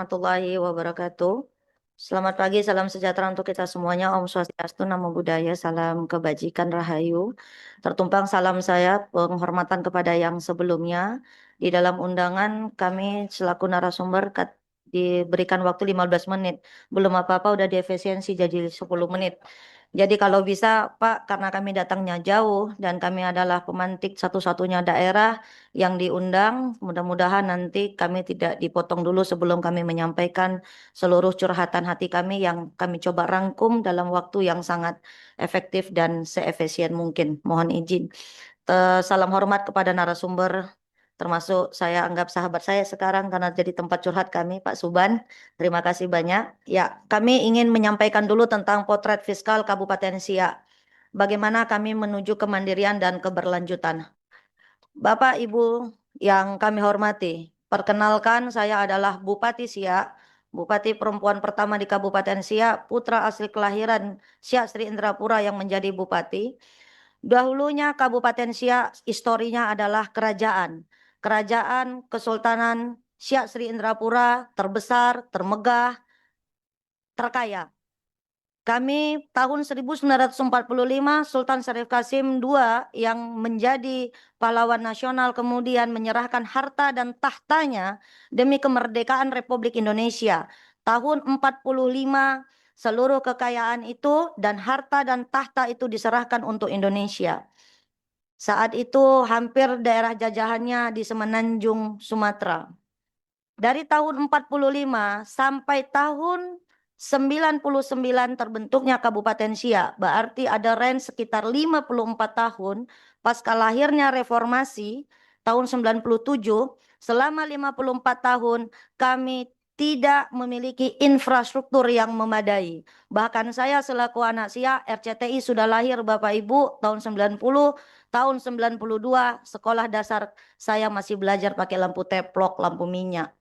Warahmatullahi wabarakatuh. Selamat pagi, salam sejahtera untuk kita semuanya. Om Swastiastu, Namo Buddhaya, salam kebajikan rahayu. Tertumpang salam saya, penghormatan kepada yang sebelumnya. Di dalam undangan kami selaku narasumber diberikan waktu 15 menit. Belum apa-apa udah diefisiensi jadi 10 menit. Jadi kalau bisa Pak, karena kami datangnya jauh dan kami adalah pemantik satu-satunya daerah yang diundang, mudah-mudahan nanti kami tidak dipotong dulu sebelum kami menyampaikan seluruh curhatan hati kami yang kami coba rangkum dalam waktu yang sangat efektif dan seefisien mungkin. Mohon izin. Salam hormat kepada narasumber, termasuk saya anggap sahabat saya sekarang karena jadi tempat curhat kami, Pak Suban. Terima kasih banyak. Ya, kami ingin menyampaikan dulu tentang potret fiskal Kabupaten Siak. Bagaimana kami menuju kemandirian dan keberlanjutan. Bapak Ibu yang kami hormati, perkenalkan saya adalah Bupati Siak, Bupati perempuan pertama di Kabupaten Siak, putra asli kelahiran Siak Sri Indrapura yang menjadi bupati. Dahulunya Kabupaten Siak historinya adalah kerajaan. Kerajaan Kesultanan Siak Sri Indrapura terbesar, termegah, terkaya. Kami tahun 1945 Sultan Syarif Kasim II yang menjadi pahlawan nasional kemudian menyerahkan harta dan tahtanya demi kemerdekaan Republik Indonesia. Tahun 45 seluruh kekayaan itu dan harta dan tahta itu diserahkan untuk Indonesia. Saat itu hampir daerah jajahannya di Semenanjung, Sumatera. Dari tahun 45 sampai tahun 99 terbentuknya Kabupaten Siak. Berarti ada range sekitar 54 tahun pasca lahirnya reformasi tahun 97. Selama 54 tahun kami tidak memiliki infrastruktur yang memadai. Bahkan saya selaku anak Siak, RCTI sudah lahir Bapak Ibu tahun 90, tahun 92 sekolah dasar saya masih belajar pakai lampu teplok, lampu minyak.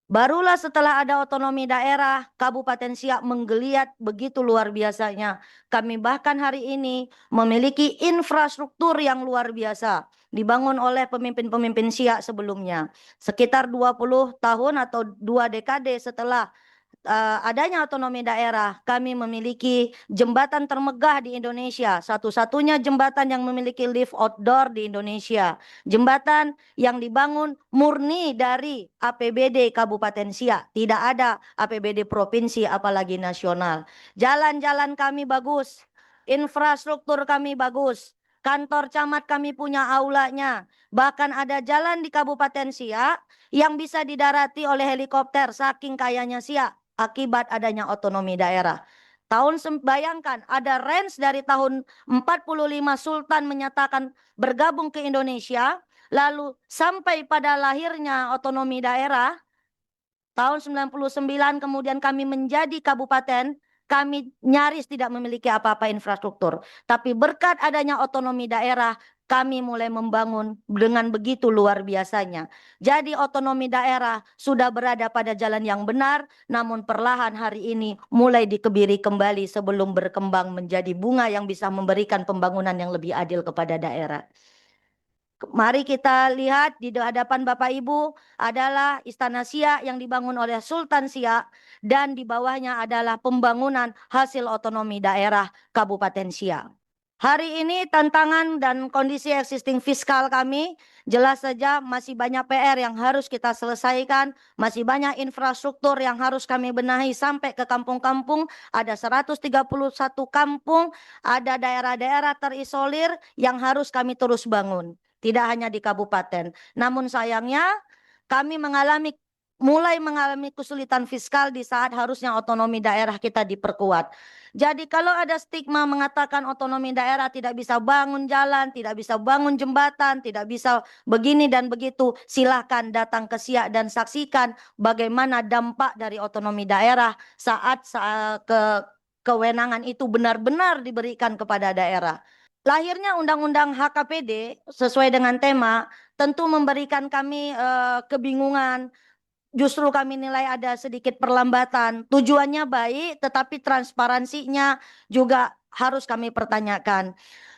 Barulah setelah ada otonomi daerah, Kabupaten Siak menggeliat begitu luar biasanya. Kami bahkan hari ini memiliki infrastruktur yang luar biasa. Dibangun oleh pemimpin-pemimpin Siak sebelumnya. Sekitar 20 tahun atau 2 dekade setelah adanya otonomi daerah, kami memiliki jembatan termegah di Indonesia. Satu-satunya jembatan yang memiliki lift outdoor di Indonesia. Jembatan yang dibangun murni dari APBD Kabupaten Siak. Tidak ada APBD provinsi apalagi nasional. Jalan-jalan kami bagus. Infrastruktur kami bagus. Kantor camat kami punya aulanya. Bahkan ada jalan di Kabupaten Siak yang bisa didarati oleh helikopter saking kayanya Siak akibat adanya otonomi daerah. Bayangkan ada range dari tahun 45 Sultan menyatakan bergabung ke Indonesia, lalu sampai pada lahirnya otonomi daerah tahun 99 kemudian kami menjadi kabupaten, kami nyaris tidak memiliki apa-apa infrastruktur. Tapi berkat adanya otonomi daerah, kami mulai membangun dengan begitu luar biasanya. Jadi otonomi daerah sudah berada pada jalan yang benar, namun perlahan hari ini mulai dikebiri kembali sebelum berkembang menjadi bunga yang bisa memberikan pembangunan yang lebih adil kepada daerah. Mari kita lihat di hadapan Bapak Ibu adalah Istana Siak yang dibangun oleh Sultan Siak dan di bawahnya adalah pembangunan hasil otonomi daerah Kabupaten Siak. Hari ini tantangan dan kondisi existing fiskal kami jelas saja masih banyak PR yang harus kita selesaikan, masih banyak infrastruktur yang harus kami benahi sampai ke kampung-kampung, ada 131 kampung, ada daerah-daerah terisolir yang harus kami terus bangun. Tidak hanya di kabupaten. Namun sayangnya kami mulai mengalami kesulitan fiskal di saat harusnya otonomi daerah kita diperkuat. Jadi kalau ada stigma mengatakan otonomi daerah tidak bisa bangun jalan, tidak bisa bangun jembatan, tidak bisa begini dan begitu, silahkan datang ke Siak dan saksikan bagaimana dampak dari otonomi daerah saat kewenangan itu benar-benar diberikan kepada daerah. Lahirnya Undang-Undang HKPD sesuai dengan tema tentu memberikan kami kebingungan. Justru kami nilai ada sedikit perlambatan. Tujuannya baik, tetapi transparansinya juga harus kami pertanyakan.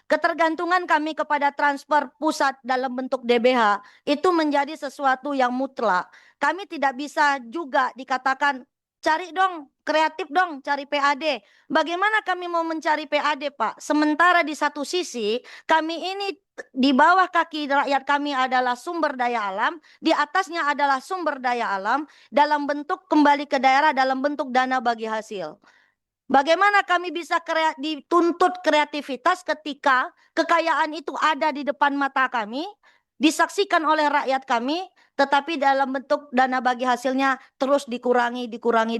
Ketergantungan kami kepada transfer pusat dalam bentuk DBH itu menjadi sesuatu yang mutlak. Kami tidak bisa juga dikatakan cari dong, kreatif dong, cari PAD. Bagaimana kami mau mencari PAD, Pak? Sementara di satu sisi kami ini di bawah kaki rakyat kami adalah sumber daya alam, di atasnya adalah sumber daya alam dalam bentuk kembali ke daerah dalam bentuk dana bagi hasil. Bagaimana kami bisa dituntut kreativitas ketika kekayaan itu ada di depan mata kami, disaksikan oleh rakyat kami, tetapi dalam bentuk dana bagi hasilnya terus dikurangi,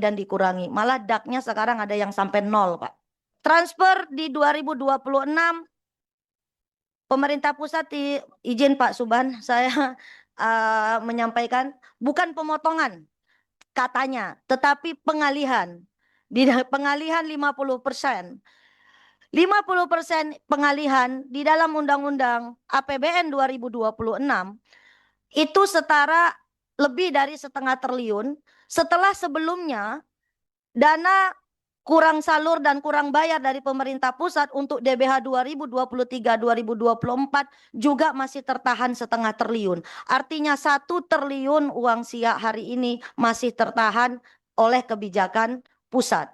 dan dikurangi. Malah DAK-nya sekarang ada yang sampai 0, Pak. Transfer di 2026, pemerintah pusat izin Pak Suban, saya menyampaikan bukan pemotongan katanya, tetapi pengalihan. Di pengalihan 50%. 50% pengalihan di dalam Undang-Undang APBN 2026 itu setara lebih dari 1,5 triliun, setelah sebelumnya dana kurang salur dan kurang bayar dari pemerintah pusat untuk DBH 2023-2024 juga masih tertahan 1,5 triliun. Artinya 1 triliun uang SIA hari ini masih tertahan oleh kebijakan pusat.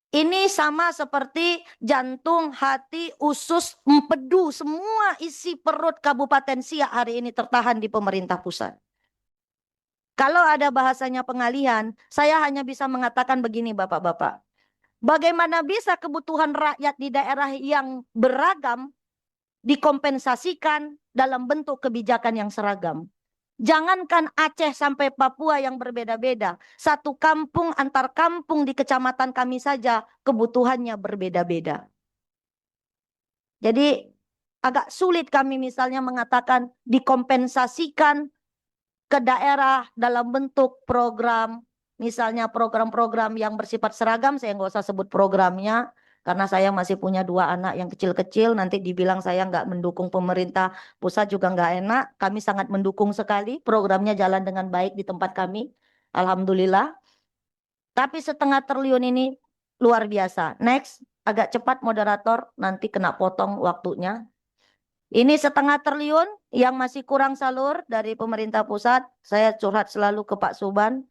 Ini sama seperti jantung, hati, usus, empedu, semua isi perut Kabupaten Siak hari ini tertahan di pemerintah pusat. Kalau ada bahasanya pengalihan, saya hanya bisa mengatakan begini Bapak-Bapak. Bagaimana bisa kebutuhan rakyat di daerah yang beragam dikompensasikan dalam bentuk kebijakan yang seragam? Jangankan Aceh sampai Papua yang berbeda-beda. Satu kampung antar kampung di kecamatan kami saja kebutuhannya berbeda-beda. Jadi agak sulit kami misalnya mengatakan dikompensasikan ke daerah dalam bentuk program. Misalnya program-program yang bersifat seragam, saya nggak usah sebut programnya. Karena saya masih punya 2 anak yang kecil-kecil, nanti dibilang saya nggak mendukung pemerintah pusat juga nggak enak. Kami sangat mendukung sekali, programnya jalan dengan baik di tempat kami. Alhamdulillah. Tapi 1,5 triliun ini luar biasa. Next, agak cepat moderator, nanti kena potong waktunya. Ini 1,5 triliun yang masih kurang salur dari pemerintah pusat. Saya curhat selalu ke Pak Suban.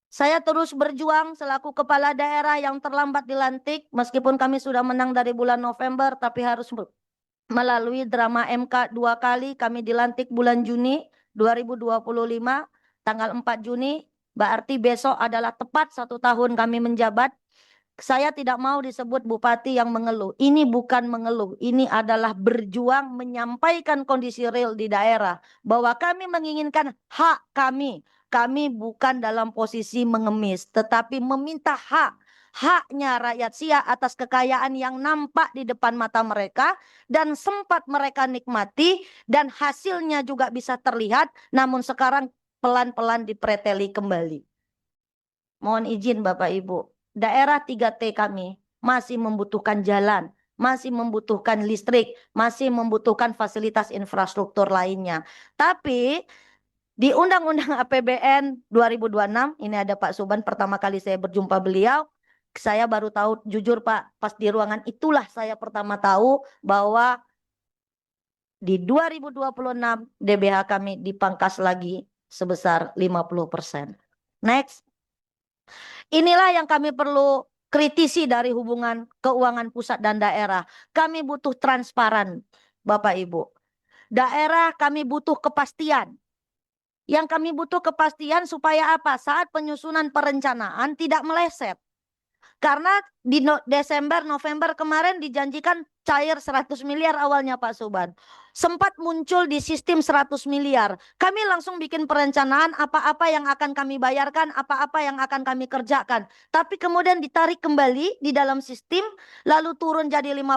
Saya terus berjuang selaku kepala daerah yang terlambat dilantik, meskipun kami sudah menang dari bulan November, tapi harus melalui drama MK 2 kali. Kami dilantik bulan Juni 2025, tanggal 4 Juni, berarti besok adalah tepat 1 tahun kami menjabat. Saya tidak mau disebut bupati yang mengeluh. Ini bukan mengeluh, ini adalah berjuang menyampaikan kondisi real di daerah. Bahwa kami menginginkan hak kami. Kami bukan dalam posisi mengemis, tetapi meminta haknya rakyat Siak atas kekayaan yang nampak di depan mata mereka dan sempat mereka nikmati dan hasilnya juga bisa terlihat, namun sekarang pelan-pelan dipreteli kembali. Mohon izin Bapak Ibu, daerah 3T kami masih membutuhkan jalan, masih membutuhkan listrik, masih membutuhkan fasilitas infrastruktur lainnya. Tapi di Undang-Undang APBN 2026, ini ada Pak Suban, pertama kali saya berjumpa beliau, saya baru tahu, jujur Pak, pas di ruangan itulah saya pertama tahu bahwa di 2026 DBH kami dipangkas lagi sebesar 50%. Next. Inilah yang kami perlu kritisi dari hubungan keuangan pusat dan daerah. Kami butuh transparan, Bapak Ibu. Daerah kami butuh kepastian. Yang kami butuh kepastian supaya apa? Saat penyusunan perencanaan tidak meleset. Karena di Desember, November kemarin dijanjikan cair 100 miliar awalnya Pak Suban. Sempat muncul di sistem 100 miliar. Kami langsung bikin perencanaan apa-apa yang akan kami bayarkan, apa-apa yang akan kami kerjakan. Tapi kemudian ditarik kembali di dalam sistem, lalu turun jadi 50,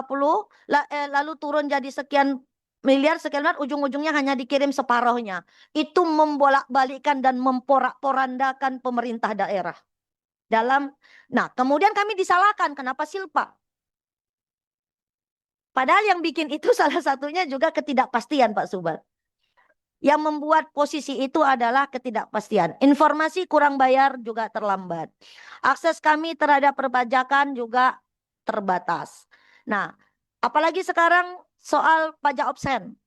lalu turun jadi sekian miliar, ujung-ujungnya hanya dikirim separuhnya. Itu membolak-balikkan dan memporak-porandakan pemerintah daerah. Nah, kemudian kami disalahkan kenapa silpa. Padahal yang bikin itu salah satunya juga ketidakpastian Pak Suban. Yang membuat posisi itu adalah ketidakpastian. Informasi kurang bayar juga terlambat. Akses kami terhadap perpajakan juga terbatas. Nah, Apalagi sekarang soal pajak absen.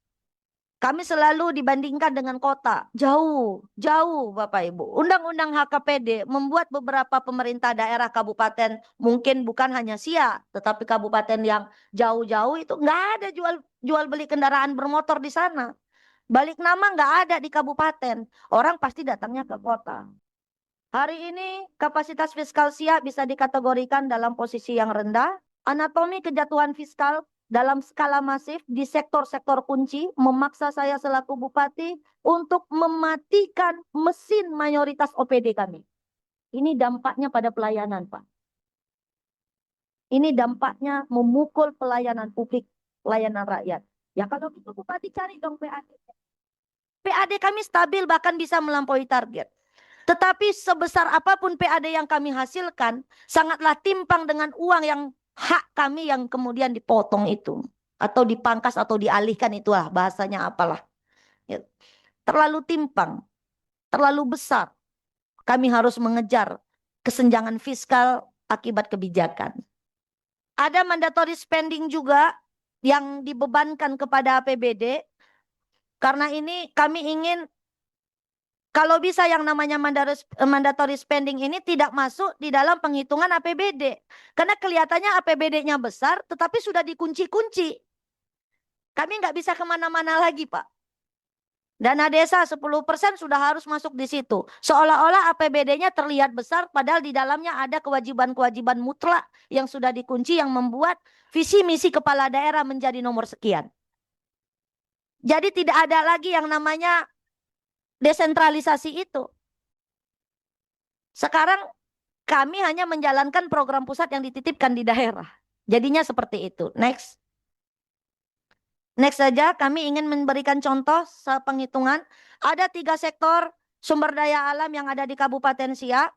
Kami selalu dibandingkan dengan kota. Jauh, jauh Bapak Ibu. Undang-undang HKPD membuat beberapa pemerintah daerah kabupaten, mungkin bukan hanya Siak, tetapi kabupaten yang jauh-jauh itu nggak ada jual beli kendaraan bermotor di sana. Balik nama nggak ada di kabupaten. Orang pasti datangnya ke kota. Hari ini kapasitas fiskal Siak bisa dikategorikan dalam posisi yang rendah. Anatomi kejatuhan fiskal dalam skala masif di sektor-sektor kunci memaksa saya selaku bupati untuk mematikan mesin mayoritas OPD kami. Ini dampaknya pada pelayanan, Pak. Ini dampaknya memukul pelayanan publik, pelayanan rakyat. Ya kalau gitu bupati cari dong PAD. PAD kami stabil bahkan bisa melampaui target. Tetapi sebesar apapun PAD yang kami hasilkan, sangatlah timpang dengan uang yang hak kami yang kemudian dipotong itu. Atau dipangkas atau dialihkan, itulah bahasanya apalah. Ya. Terlalu timpang, terlalu besar. Kami harus mengejar kesenjangan fiskal akibat kebijakan. Ada mandatory spending juga yang dibebankan kepada APBD. Karena ini kami ingin kalau bisa yang namanya mandatory spending ini tidak masuk di dalam penghitungan APBD. Karena kelihatannya APBD-nya besar tetapi sudah dikunci-kunci. Kami nggak bisa kemana-mana lagi Pak. Dana desa 10% sudah harus masuk di situ. Seolah-olah APBD-nya terlihat besar padahal di dalamnya ada kewajiban-kewajiban mutlak yang sudah dikunci yang membuat visi misi kepala daerah menjadi nomor sekian. Jadi tidak ada lagi yang namanya desentralisasi itu. Sekarang kami hanya menjalankan program pusat yang dititipkan di daerah. Jadinya seperti itu. Next. Next saja kami ingin memberikan contoh penghitungan. Ada 3 sektor sumber daya alam yang ada di Kabupaten Siak.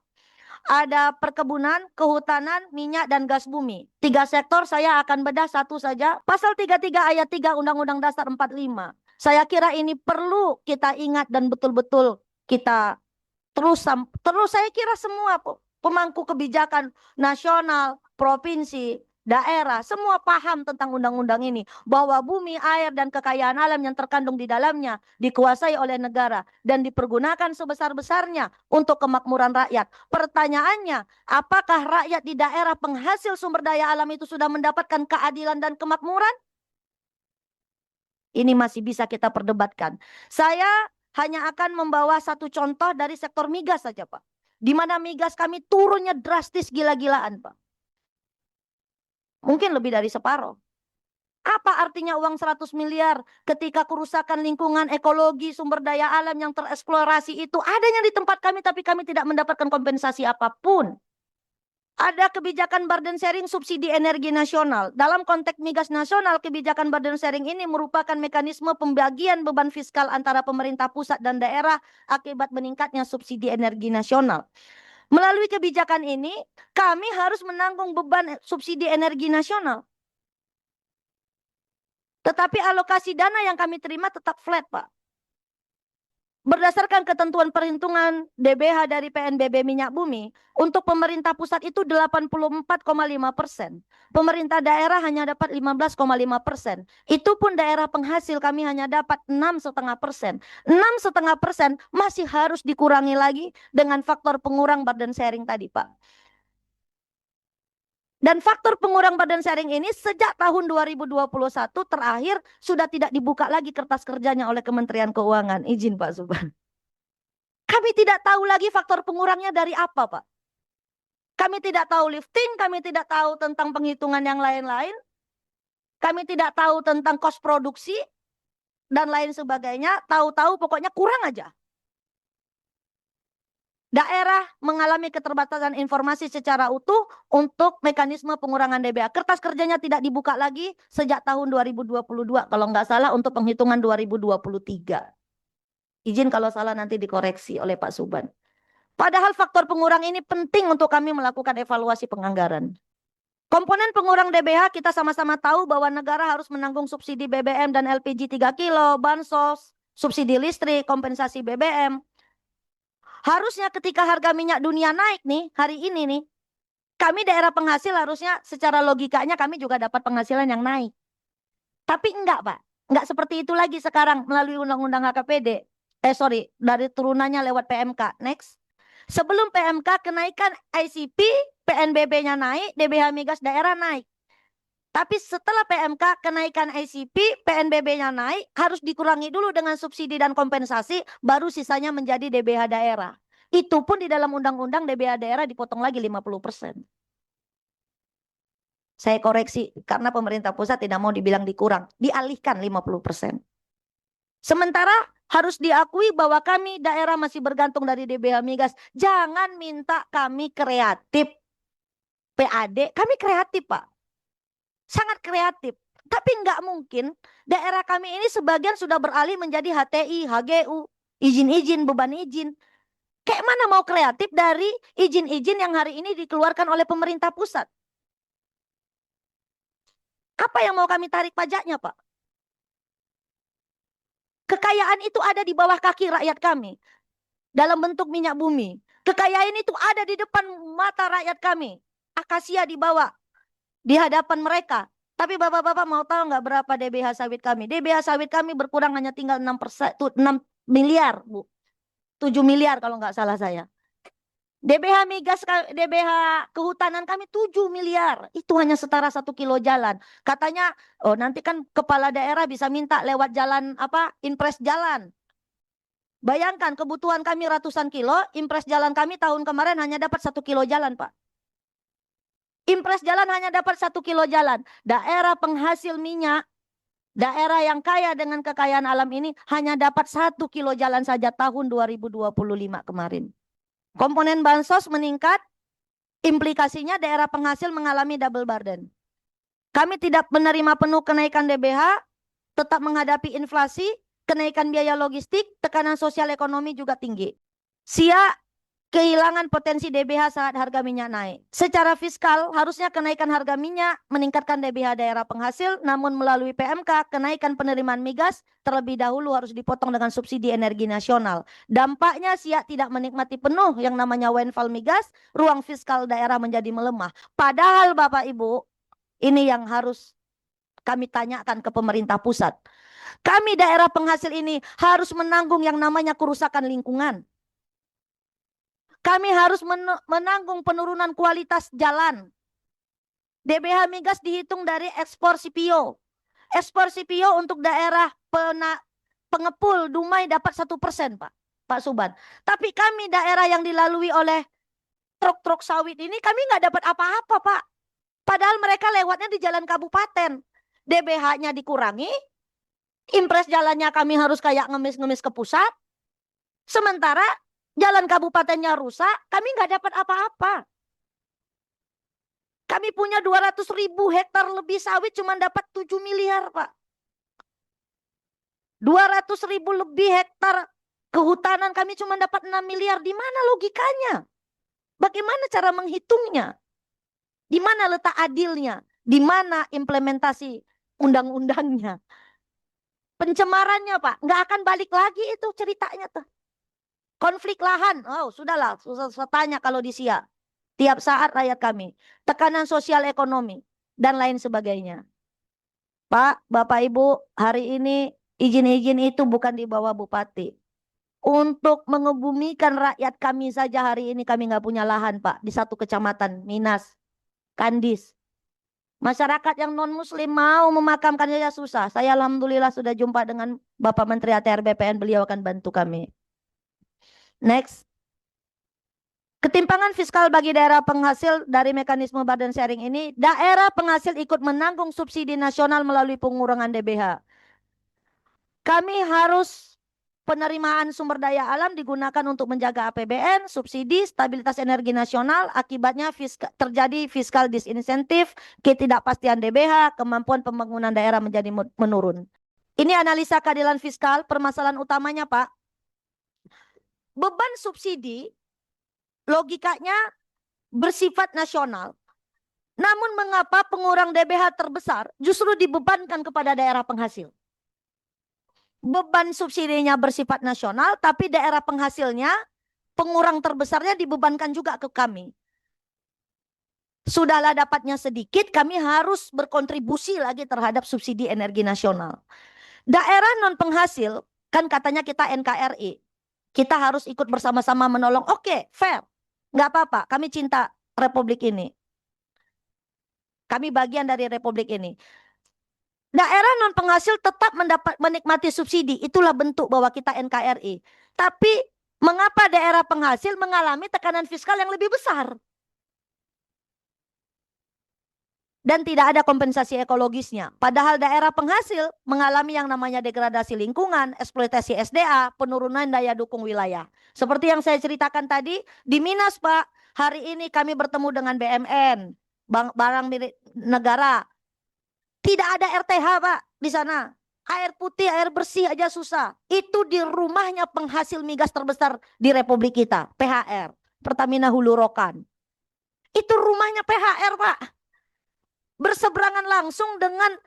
Ada perkebunan, kehutanan, minyak, dan gas bumi. 3 sektor saya akan bedah satu saja. Pasal 33 ayat 3 Undang-Undang Dasar 45. Saya kira ini perlu kita ingat dan betul-betul kita terus saya kira semua pemangku kebijakan nasional, provinsi, daerah, semua paham tentang undang-undang ini. Bahwa bumi, air, dan kekayaan alam yang terkandung di dalamnya dikuasai oleh negara dan dipergunakan sebesar-besarnya untuk kemakmuran rakyat. Pertanyaannya, apakah rakyat di daerah penghasil sumber daya alam itu sudah mendapatkan keadilan dan kemakmuran? Ini masih bisa kita perdebatkan. Saya hanya akan membawa satu contoh dari sektor migas saja, Pak. Di mana migas kami turunnya drastis gila-gilaan, Pak. Mungkin lebih dari separuh. Apa artinya uang 100 miliar ketika kerusakan lingkungan, ekologi, sumber daya alam yang tereksplorasi itu adanya di tempat kami tapi kami tidak mendapatkan kompensasi apapun. Ada kebijakan burden sharing subsidi energi nasional. Dalam konteks migas nasional, kebijakan burden sharing ini merupakan mekanisme pembagian beban fiskal antara pemerintah pusat dan daerah akibat meningkatnya subsidi energi nasional. Melalui kebijakan ini, kami harus menanggung beban subsidi energi nasional. Tetapi alokasi dana yang kami terima tetap flat, Pak. Berdasarkan ketentuan perhitungan DBH dari PNBB Minyak Bumi, untuk pemerintah pusat itu 84,5%. Pemerintah daerah hanya dapat 15,5%. Itu pun daerah penghasil kami hanya dapat 6,5%. 6,5% masih harus dikurangi lagi dengan faktor pengurang burden sharing tadi, Pak. Dan faktor pengurang badan sharing ini sejak tahun 2021 terakhir sudah tidak dibuka lagi kertas kerjanya oleh Kementerian Keuangan. Izin Pak Subhan. Kami tidak tahu lagi faktor pengurangnya dari apa, Pak. Kami tidak tahu lifting, kami tidak tahu tentang penghitungan yang lain-lain. Kami tidak tahu tentang kos produksi dan lain sebagainya. Tahu-tahu pokoknya kurang aja. Daerah mengalami keterbatasan informasi secara utuh untuk mekanisme pengurangan DBA. Kertas kerjanya tidak dibuka lagi sejak tahun 2022. Kalau nggak salah untuk penghitungan 2023. Izin kalau salah nanti dikoreksi oleh Pak Suban. Padahal faktor pengurang ini penting untuk kami melakukan evaluasi penganggaran. Komponen pengurang DBH kita sama-sama tahu bahwa negara harus menanggung subsidi BBM dan LPG 3 kilo, bansos, subsidi listrik, kompensasi BBM. Harusnya ketika harga minyak dunia naik nih, hari ini nih, kami daerah penghasil harusnya secara logikanya kami juga dapat penghasilan yang naik. Tapi enggak, Pak. Enggak seperti itu lagi sekarang melalui Undang-Undang HKPD. Dari turunannya lewat PMK. Next. Sebelum PMK kenaikan ICP, PNBP-nya naik, DBH migas daerah naik. Tapi setelah PMK kenaikan ICP, PNBP-nya naik, harus dikurangi dulu dengan subsidi dan kompensasi, baru sisanya menjadi DBH daerah. Itu pun di dalam undang-undang DBH daerah dipotong lagi 50%. Saya koreksi, karena pemerintah pusat tidak mau dibilang dikurang, dialihkan 50%. Sementara harus diakui bahwa kami daerah masih bergantung dari DBH migas. Jangan minta kami kreatif. PAD, kami kreatif, Pak. Sangat kreatif. Tapi nggak mungkin daerah kami ini sebagian sudah beralih menjadi HTI, HGU, izin-izin, beban izin. Kayak mana mau kreatif dari izin-izin yang hari ini dikeluarkan oleh pemerintah pusat? Apa yang mau kami tarik pajaknya, Pak? Kekayaan itu ada di bawah kaki rakyat kami. Dalam bentuk minyak bumi. Kekayaan itu ada di depan mata rakyat kami. Akasia dibawa di hadapan mereka. Tapi bapak-bapak mau tahu nggak berapa DBH sawit kami? DBH sawit kami berkurang hanya tinggal 6 miliar, Bu. 7 miliar kalau nggak salah saya. DBH migas, DBH kehutanan kami 7 miliar. Itu hanya setara 1 kilo jalan. Katanya, oh nanti kan kepala daerah bisa minta lewat jalan apa? Impres jalan. Bayangkan kebutuhan kami ratusan kilo, impres jalan kami tahun kemarin hanya dapat 1 kilo jalan, Pak. Impres jalan hanya dapat 1 kilo jalan. Daerah penghasil minyak, daerah yang kaya dengan kekayaan alam ini hanya dapat 1 kilo jalan saja tahun 2025 kemarin. Komponen bansos meningkat, implikasinya daerah penghasil mengalami double burden. Kami tidak menerima penuh kenaikan DBH, tetap menghadapi inflasi, kenaikan biaya logistik, tekanan sosial ekonomi juga tinggi. Siap kehilangan potensi DBH saat harga minyak naik. Secara fiskal, harusnya kenaikan harga minyak meningkatkan DBH daerah penghasil, namun melalui PMK, kenaikan penerimaan migas terlebih dahulu harus dipotong dengan subsidi energi nasional. Dampaknya Siak tidak menikmati penuh yang namanya windfall migas, ruang fiskal daerah menjadi melemah. Padahal Bapak Ibu, ini yang harus kami tanyakan ke pemerintah pusat. Kami daerah penghasil ini harus menanggung yang namanya kerusakan lingkungan. Kami harus menanggung penurunan kualitas jalan. DBH migas dihitung dari ekspor CPO. Ekspor CPO untuk daerah pengepul Dumai dapat 1%, Pak Suban. Tapi kami daerah yang dilalui oleh truk-truk sawit ini kami nggak dapat apa-apa, Pak. Padahal mereka lewatnya di jalan kabupaten. DBH-nya dikurangi, impres jalannya kami harus kayak ngemis-ngemis ke pusat. Sementara jalan kabupatennya rusak, kami nggak dapat apa-apa. Kami punya 200.000 hektar lebih sawit cuma dapat 7 miliar, Pak. 200.000 lebih hektar kehutanan kami cuma dapat 6 miliar. Di mana logikanya? Bagaimana cara menghitungnya? Di mana letak adilnya? Di mana implementasi undang-undangnya? Pencemarannya, Pak, nggak akan balik lagi itu ceritanya tuh. Konflik lahan, oh sudahlah, susah tanya kalau di Siak. Tiap saat rakyat kami. Tekanan sosial ekonomi, dan lain sebagainya. Pak, Bapak Ibu, hari ini izin-izin itu bukan di bawah Bupati. Untuk mengebumikan rakyat kami saja hari ini kami nggak punya lahan, Pak. Di satu kecamatan, Minas, Kandis. Masyarakat yang non-muslim mau memakamkan saja susah. Saya alhamdulillah sudah jumpa dengan Bapak Menteri ATR BPN, beliau akan bantu kami. Next. Ketimpangan fiskal bagi daerah penghasil dari mekanisme burden sharing ini, daerah penghasil ikut menanggung subsidi nasional melalui pengurangan DBH. Kami harus penerimaan sumber daya alam digunakan untuk menjaga APBN, subsidi, stabilitas energi nasional, akibatnya terjadi fiskal disinsentif, ketidakpastian DBH, kemampuan pembangunan daerah menjadi menurun. Ini analisa keadilan fiskal, permasalahan utamanya Pak. Beban subsidi logikanya bersifat nasional. Namun mengapa pengurang DBH terbesar justru dibebankan kepada daerah penghasil? Beban subsidinya bersifat nasional, tapi daerah penghasilnya, pengurang terbesarnya dibebankan juga ke kami. Sudahlah dapatnya sedikit, kami harus berkontribusi lagi terhadap subsidi energi nasional. Daerah non penghasil, kan katanya kita NKRI. Kita harus ikut bersama-sama menolong. Oke, fair. Nggak apa-apa, kami cinta Republik ini. Kami bagian dari Republik ini. Daerah non penghasil tetap menikmati subsidi. Itulah bentuk bahwa kita NKRI. Tapi mengapa daerah penghasil mengalami tekanan fiskal yang lebih besar? Dan tidak ada kompensasi ekologisnya. Padahal daerah penghasil mengalami yang namanya degradasi lingkungan, eksploitasi SDA, penurunan daya dukung wilayah. Seperti yang saya ceritakan tadi, di Minas Pak, hari ini kami bertemu dengan BMN, barang milik negara. Tidak ada RTH Pak di sana. Air putih, air bersih aja susah. Itu di rumahnya penghasil migas terbesar di Republik kita, PHR, Pertamina Hulu Rokan. Itu rumahnya PHR Pak. Berseberangan langsung dengan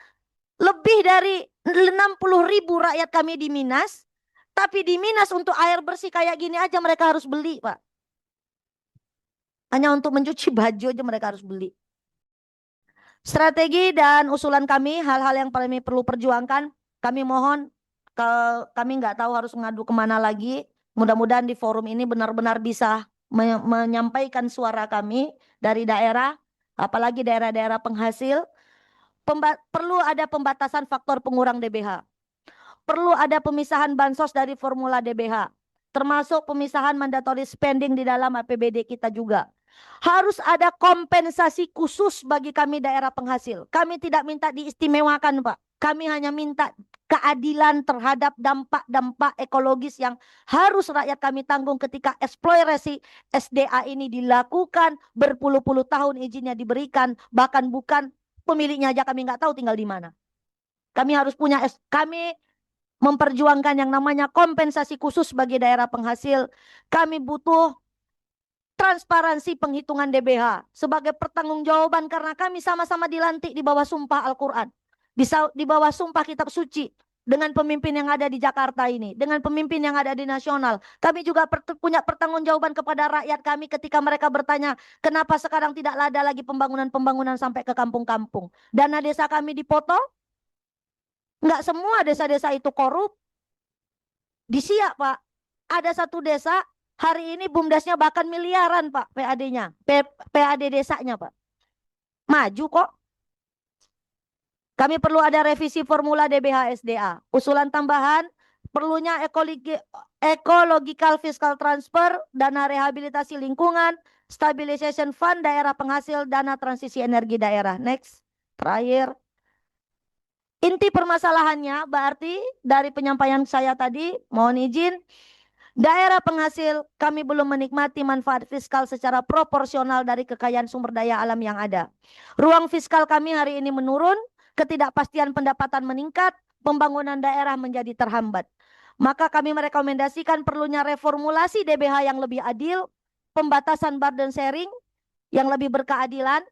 lebih dari 60.000 rakyat kami di Minas. Tapi di Minas untuk air bersih kayak gini aja mereka harus beli Pak. Hanya untuk mencuci baju aja mereka harus beli. Strategi dan usulan kami, hal-hal yang kami perlu perjuangkan, kami mohon, kami nggak tahu harus mengadu kemana lagi. Mudah-mudahan di forum ini benar-benar bisa menyampaikan suara kami dari daerah, apalagi daerah-daerah penghasil. Perlu ada pembatasan faktor pengurang DBH. Perlu ada pemisahan bansos dari formula DBH. Termasuk pemisahan mandatory spending di dalam APBD kita juga. Harus ada kompensasi khusus bagi kami daerah penghasil. Kami tidak minta diistimewakan Pak. Kami hanya minta keadilan terhadap dampak-dampak ekologis yang harus rakyat kami tanggung ketika eksploitasi SDA ini dilakukan. Berpuluh-puluh tahun izinnya diberikan. Bahkan bukan pemiliknya aja kami nggak tahu tinggal di mana. Kami harus punya, kami memperjuangkan yang namanya kompensasi khusus bagi daerah penghasil. Kami butuh transparansi penghitungan DBH sebagai pertanggungjawaban karena kami sama-sama dilantik di bawah sumpah Al-Quran. Di bawah sumpah kitab suci. Dengan pemimpin yang ada di Jakarta ini, dengan pemimpin yang ada di nasional. Kami juga punya pertanggungjawaban kepada rakyat kami ketika mereka bertanya, kenapa sekarang tidak ada lagi pembangunan-pembangunan sampai ke kampung-kampung. Dana desa kami dipotong, nggak semua desa-desa itu korup. Di Siak Pak, ada satu desa, hari ini BUMDesnya bahkan miliaran Pak, PAD-nya, PAD desanya Pak. Maju kok. Kami perlu ada revisi formula DBH SDA. Usulan tambahan, perlunya ecological fiscal transfer, dana rehabilitasi lingkungan, stabilization fund daerah penghasil, dana transisi energi daerah. Next, terakhir. Inti permasalahannya berarti dari penyampaian saya tadi, mohon izin, daerah penghasil kami belum menikmati manfaat fiskal secara proporsional dari kekayaan sumber daya alam yang ada. Ruang fiskal kami hari ini menurun, ketidakpastian pendapatan meningkat, pembangunan daerah menjadi terhambat. Maka kami merekomendasikan perlunya reformulasi DBH yang lebih adil, pembatasan burden sharing yang lebih berkeadilan,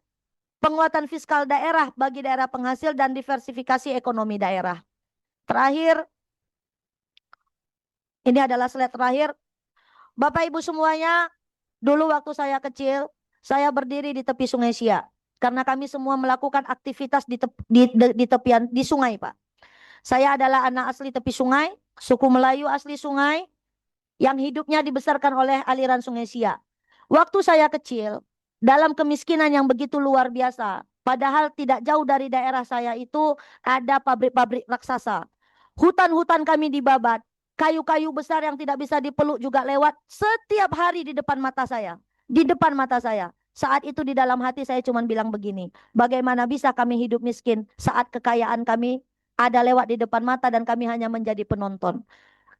penguatan fiskal daerah bagi daerah penghasil, dan diversifikasi ekonomi daerah. Terakhir, ini adalah slide terakhir. Bapak Ibu semuanya, dulu waktu saya kecil, saya berdiri di tepi Sungai Siak. Karena kami semua melakukan aktivitas di tepian di sungai, Pak. Saya adalah anak asli tepi sungai, suku Melayu asli sungai, yang hidupnya dibesarkan oleh aliran Sungai Siak. Waktu saya kecil, dalam kemiskinan yang begitu luar biasa, padahal tidak jauh dari daerah saya itu ada pabrik-pabrik raksasa. Hutan-hutan kami dibabat, kayu-kayu besar yang tidak bisa dipeluk juga lewat setiap hari di depan mata saya. Di depan mata saya. Saat itu di dalam hati saya cuma bilang begini, bagaimana bisa kami hidup miskin saat kekayaan kami ada lewat di depan mata dan kami hanya menjadi penonton.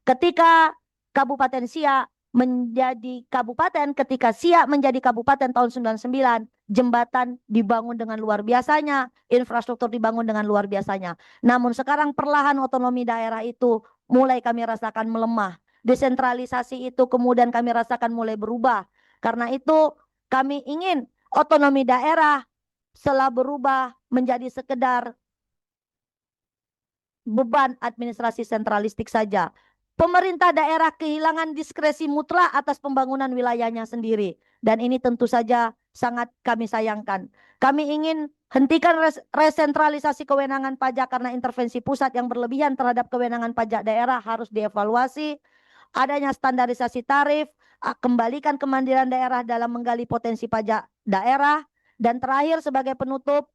Ketika Kabupaten Siak menjadi kabupaten, ketika Siak menjadi kabupaten tahun 99, jembatan dibangun dengan luar biasanya, infrastruktur dibangun dengan luar biasanya. Namun sekarang perlahan otonomi daerah itu mulai kami rasakan melemah. Desentralisasi itu kemudian kami rasakan mulai berubah. Karena itu kami ingin otonomi daerah setelah berubah menjadi sekedar beban administrasi sentralistik saja. Pemerintah daerah kehilangan diskresi mutlak atas pembangunan wilayahnya sendiri. Dan ini tentu saja sangat kami sayangkan. Kami ingin hentikan resentralisasi kewenangan pajak karena intervensi pusat yang berlebihan terhadap kewenangan pajak daerah harus dievaluasi. Adanya standarisasi tarif, kembalikan kemandirian daerah dalam menggali potensi pajak daerah. Dan terakhir sebagai penutup,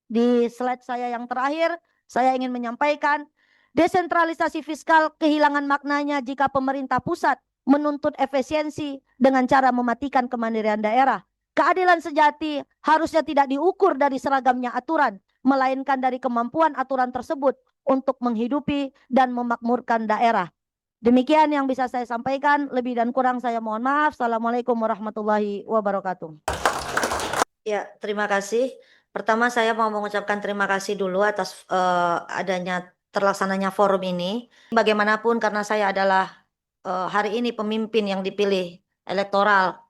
di slide saya yang terakhir, saya ingin menyampaikan desentralisasi fiskal kehilangan maknanya jika pemerintah pusat menuntut efisiensi dengan cara mematikan kemandirian daerah. Keadilan sejati harusnya tidak diukur dari seragamnya aturan, melainkan dari kemampuan aturan tersebut untuk menghidupi dan memakmurkan daerah. Demikian yang bisa saya sampaikan, lebih dan kurang saya mohon maaf. Assalamualaikum warahmatullahi wabarakatuh. Ya, terima kasih. Pertama saya mau mengucapkan terima kasih dulu atas adanya terlaksananya forum ini. Bagaimanapun karena saya adalah hari ini pemimpin yang dipilih elektoral,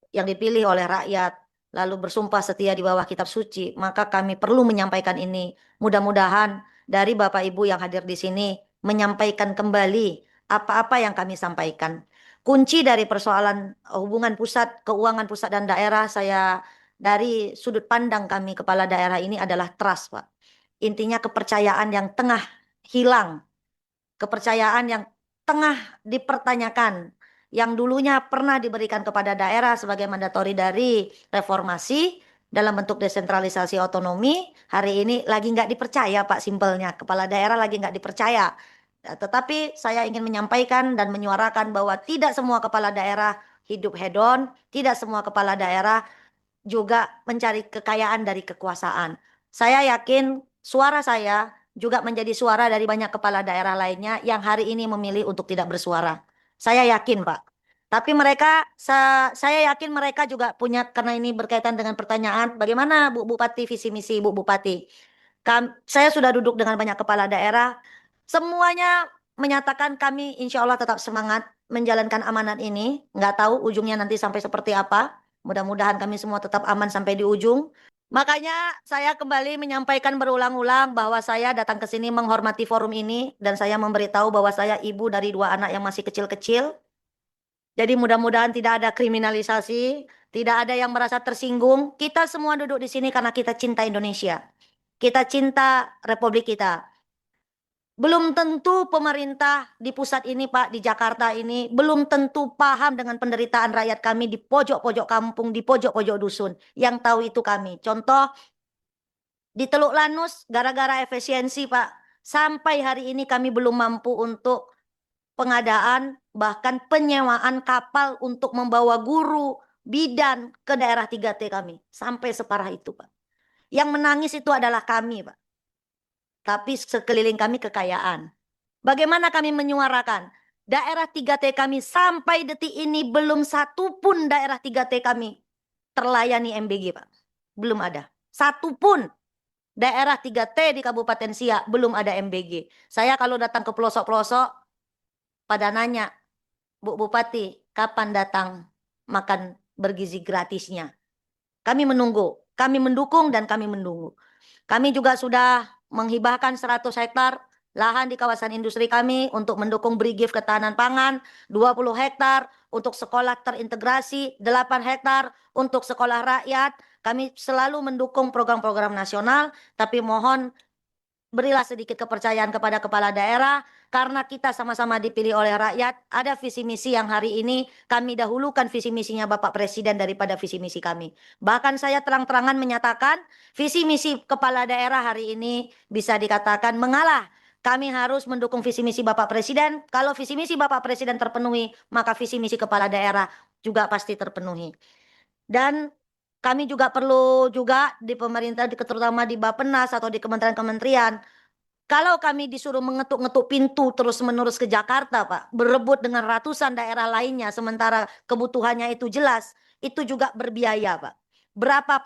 yang dipilih oleh rakyat, lalu bersumpah setia di bawah kitab suci, maka kami perlu menyampaikan ini. Mudah-mudahan dari Bapak Ibu yang hadir di sini menyampaikan kembali apa-apa yang kami sampaikan. Kunci dari persoalan hubungan pusat, keuangan pusat dan daerah, saya dari sudut pandang kami kepala daerah ini adalah trust, Pak. Intinya kepercayaan yang tengah hilang, kepercayaan yang tengah dipertanyakan, yang dulunya pernah diberikan kepada daerah sebagai mandatori dari reformasi dalam bentuk desentralisasi otonomi, hari ini lagi nggak dipercaya, Pak, simpelnya. Kepala daerah lagi nggak dipercaya. Tetapi saya ingin menyampaikan dan menyuarakan bahwa tidak semua kepala daerah hidup hedon, tidak semua kepala daerah juga mencari kekayaan dari kekuasaan. Saya yakin suara saya juga menjadi suara dari banyak kepala daerah lainnya yang hari ini memilih untuk tidak bersuara. Saya yakin, Pak. Tapi mereka, saya yakin mereka juga punya, karena ini berkaitan dengan pertanyaan, bagaimana Bu Bupati, visi misi Bu Bupati. Saya sudah duduk dengan banyak kepala daerah, semuanya menyatakan kami insya Allah tetap semangat menjalankan amanat ini. Nggak tahu ujungnya nanti sampai seperti apa. Mudah-mudahan kami semua tetap aman sampai di ujung. Makanya saya kembali menyampaikan berulang-ulang bahwa saya datang ke sini menghormati forum ini dan saya memberitahu bahwa saya ibu dari 2 anak yang masih kecil-kecil. Jadi mudah-mudahan tidak ada kriminalisasi, tidak ada yang merasa tersinggung. Kita semua duduk di sini karena kita cinta Indonesia. Kita cinta Republik kita. Belum tentu pemerintah di pusat ini, Pak, di Jakarta ini, belum tentu paham dengan penderitaan rakyat kami di pojok-pojok kampung, di pojok-pojok dusun. Yang tahu itu kami. Contoh, di Teluk Lanus, gara-gara efisiensi, Pak, sampai hari ini kami belum mampu untuk pengadaan, bahkan penyewaan kapal untuk membawa guru, bidan ke daerah 3T kami. Sampai separah itu, Pak. Yang menangis itu adalah kami, Pak. Tapi sekeliling kami kekayaan. Bagaimana kami menyuarakan? Daerah 3T kami sampai detik ini belum satu pun daerah 3T kami terlayani MBG, Pak. Belum ada. Satu pun daerah 3T di Kabupaten Siak belum ada MBG. Saya kalau datang ke pelosok-pelosok pada nanya, Bu Bupati, kapan datang makan bergizi gratisnya? Kami menunggu, kami mendukung dan kami menunggu. Kami juga sudah menghibahkan 100 hektar lahan di kawasan industri kami untuk mendukung Brigif Ketahanan Pangan, 20 hektar untuk sekolah terintegrasi, 8 hektar untuk sekolah rakyat. Kami selalu mendukung program-program nasional, tapi mohon berilah sedikit kepercayaan kepada kepala daerah karena kita sama-sama dipilih oleh rakyat. Ada visi misi yang hari ini kami dahulukan visi misinya Bapak Presiden daripada visi misi kami. Bahkan saya terang-terangan menyatakan visi misi kepala daerah hari ini bisa dikatakan mengalah. Kami harus mendukung visi misi Bapak Presiden. Kalau visi misi Bapak Presiden terpenuhi, maka visi misi kepala daerah juga pasti terpenuhi. Dan kami juga perlu juga di pemerintah, terutama di Bappenas atau di kementerian-kementerian, kalau kami disuruh mengetuk-ngetuk pintu terus-menerus ke Jakarta, Pak, berebut dengan ratusan daerah lainnya, sementara kebutuhannya itu jelas, itu juga berbiaya, Pak. Berapa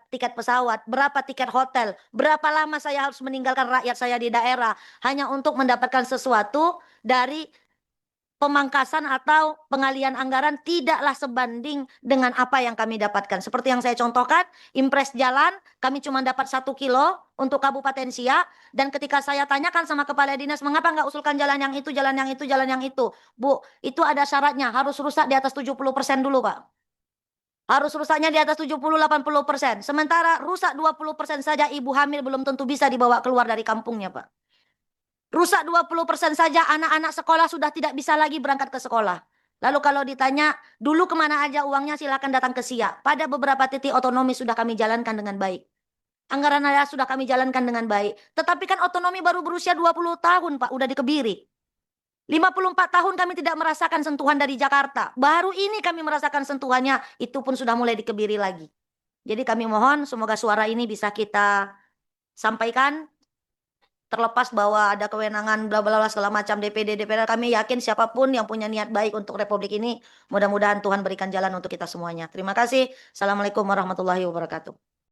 tiket pesawat, berapa tiket hotel, berapa lama saya harus meninggalkan rakyat saya di daerah hanya untuk mendapatkan sesuatu dari pemangkasan atau pengalian anggaran tidaklah sebanding dengan apa yang kami dapatkan. Seperti yang saya contohkan, impres jalan kami cuma dapat 1 kilo untuk Kabupaten Siak. Dan ketika saya tanyakan sama kepala dinas, mengapa nggak usulkan jalan yang itu, jalan yang itu, jalan yang itu? Bu, itu ada syaratnya, harus rusak di atas 70% dulu, Pak. Harus rusaknya di atas 70-80%. Sementara rusak 20% saja ibu hamil belum tentu bisa dibawa keluar dari kampungnya, Pak. Rusak 20% saja anak-anak sekolah sudah tidak bisa lagi berangkat ke sekolah. Lalu kalau ditanya, dulu kemana aja uangnya silakan datang ke SIA. Pada beberapa titik otonomi sudah kami jalankan dengan baik. Anggaran raya sudah kami jalankan dengan baik. Tetapi kan otonomi baru berusia 20 tahun, Pak, udah dikebiri. 54 tahun kami tidak merasakan sentuhan dari Jakarta. Baru ini kami merasakan sentuhannya, itu pun sudah mulai dikebiri lagi. Jadi kami mohon semoga suara ini bisa kita sampaikan, terlepas bahwa ada kewenangan bla bla bla segala macam DPD DPR, kami yakin siapapun yang punya niat baik untuk Republik ini, mudah-mudahan Tuhan berikan jalan untuk kita semuanya. Terima kasih. Assalamualaikum warahmatullahi wabarakatuh.